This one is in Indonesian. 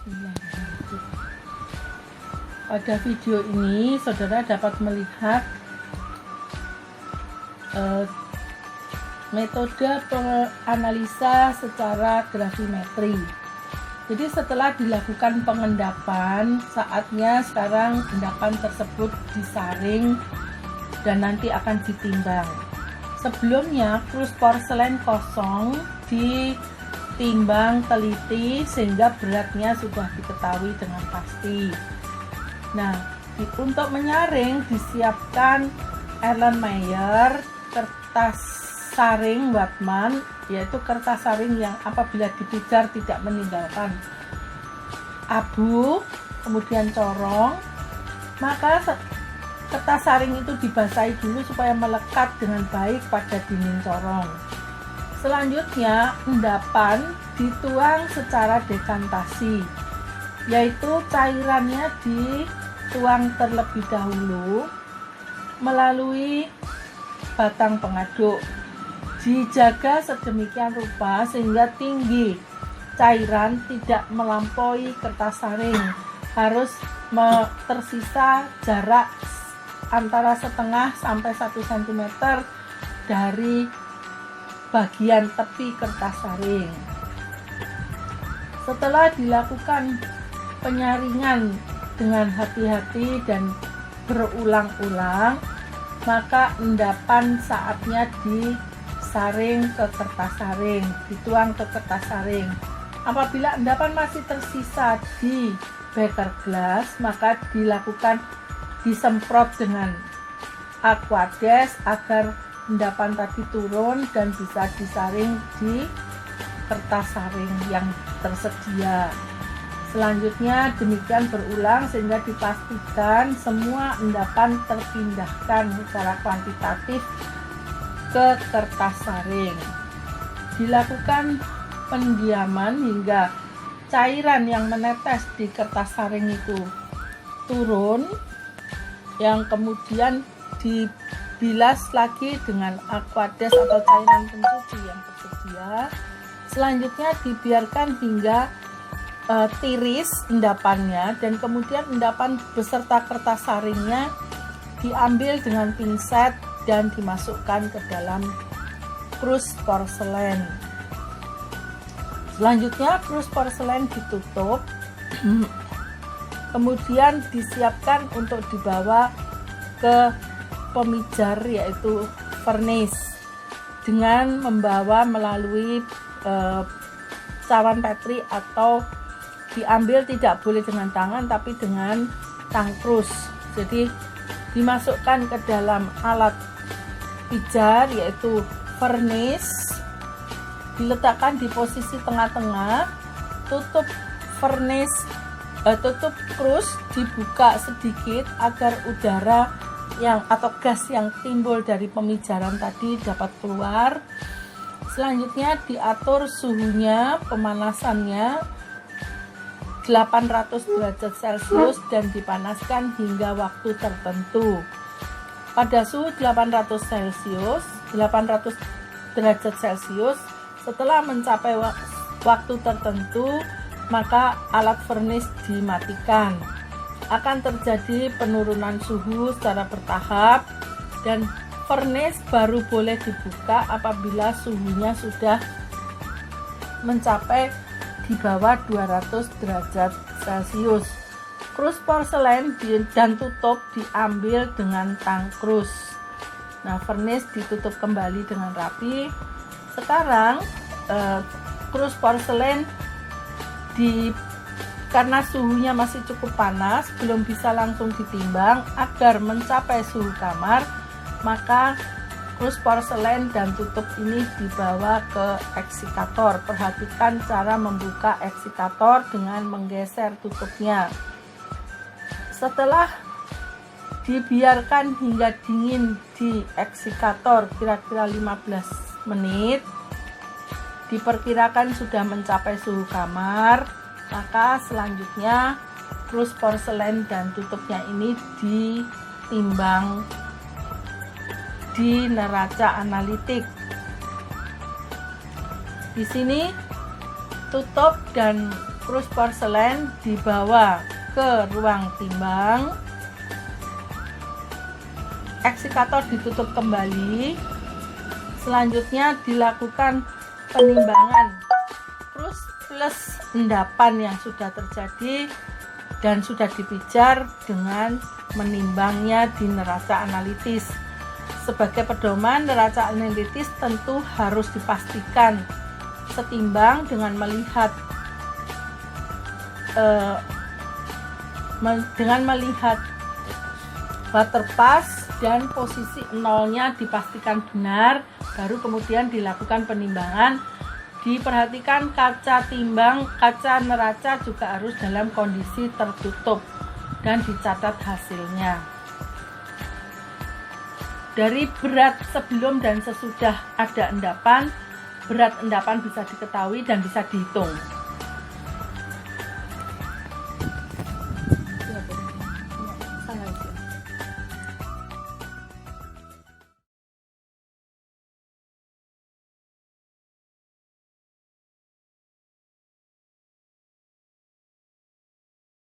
Bismillahirrahmanirrahim. Pada video ini saudara dapat melihat metode penganalisa secara gravimetri. Jadi setelah dilakukan pengendapan, saatnya sekarang endapan tersebut disaring dan nanti akan ditimbang. Sebelumnya krus porselen kosong ditimbang teliti sehingga beratnya sudah diketahui dengan pasti. Nah, untuk menyaring disiapkan Erlenmeyer kertas saring Wattmann, yaitu kertas saring yang apabila dipijar tidak meninggalkan abu, kemudian corong. Maka kertas saring itu dibasahi dulu supaya melekat dengan baik pada dinding corong. Selanjutnya endapan dituang secara dekantasi, yaitu cairannya dituang terlebih dahulu melalui batang pengaduk. Dijaga sedemikian rupa sehingga tinggi cairan tidak melampaui kertas saring. Harus tersisa jarak antara setengah sampai 1 cm dari bagian tepi kertas saring. Setelah dilakukan penyaringan dengan hati-hati dan berulang-ulang, maka endapan saatnya disaring ke kertas saring, dituang ke kertas saring. Apabila endapan masih tersisa di beker gelas, maka disemprot dengan aquades agar endapan tadi turun dan bisa disaring di kertas saring yang tersedia. Selanjutnya demikian berulang sehingga dipastikan semua endapan terpindahkan secara kuantitatif ke kertas saring. Dilakukan pendiaman hingga cairan yang menetes di kertas saring itu turun, yang kemudian dibilas lagi dengan aquades atau cairan pencuci yang tersedia. Selanjutnya dibiarkan hingga tiris endapannya, dan kemudian endapan beserta kertas saringnya diambil dengan pinset dan dimasukkan ke dalam krus porselen. Selanjutnya krus porselen ditutup, kemudian disiapkan untuk dibawa ke pemijar yaitu furnace dengan membawa melalui cawan petri, atau diambil tidak boleh dengan tangan tapi dengan tangkrus. Jadi dimasukkan ke dalam alat pijar yaitu furnace, diletakkan di posisi tengah-tengah, tutup furnace, tutup krus dibuka sedikit agar udara atau gas yang timbul dari pemijaran tadi dapat keluar. Selanjutnya diatur suhunya, pemanasannya 800 derajat Celcius dan dipanaskan hingga waktu tertentu. Pada suhu 800 derajat Celcius, setelah mencapai waktu tertentu, maka alat furnace dimatikan. Akan terjadi penurunan suhu secara bertahap dan furnace baru boleh dibuka apabila suhunya sudah mencapai di bawah 200 derajat Celcius. Krus porselen dan tutup diambil dengan tangkrus. Nah, furnace ditutup kembali dengan rapi. Sekarang krus porselen karena suhunya masih cukup panas, belum bisa langsung ditimbang. Agar mencapai suhu kamar, maka krus porselen dan tutup ini dibawa ke eksitator. Perhatikan cara membuka eksitator dengan menggeser tutupnya. Setelah dibiarkan hingga dingin di eksitator kira-kira 15 menit, diperkirakan sudah mencapai suhu kamar, maka selanjutnya krus porselen dan tutupnya ini ditimbang di neraca analitik. Di sini tutup dan krus porselen dibawa ke ruang timbang, eksikator ditutup kembali. Selanjutnya dilakukan penimbangan krus plus endapan yang sudah terjadi dan sudah dipijar dengan menimbangnya di neraca analitis. Sebagai pedoman, neraca analitis tentu harus dipastikan setimbang dengan melihat water pass dan posisi nolnya dipastikan benar, baru kemudian dilakukan penimbangan. Diperhatikan kaca timbang, kaca neraca juga harus dalam kondisi tertutup dan dicatat hasilnya. Dari berat sebelum dan sesudah ada endapan, berat endapan bisa diketahui dan bisa dihitung.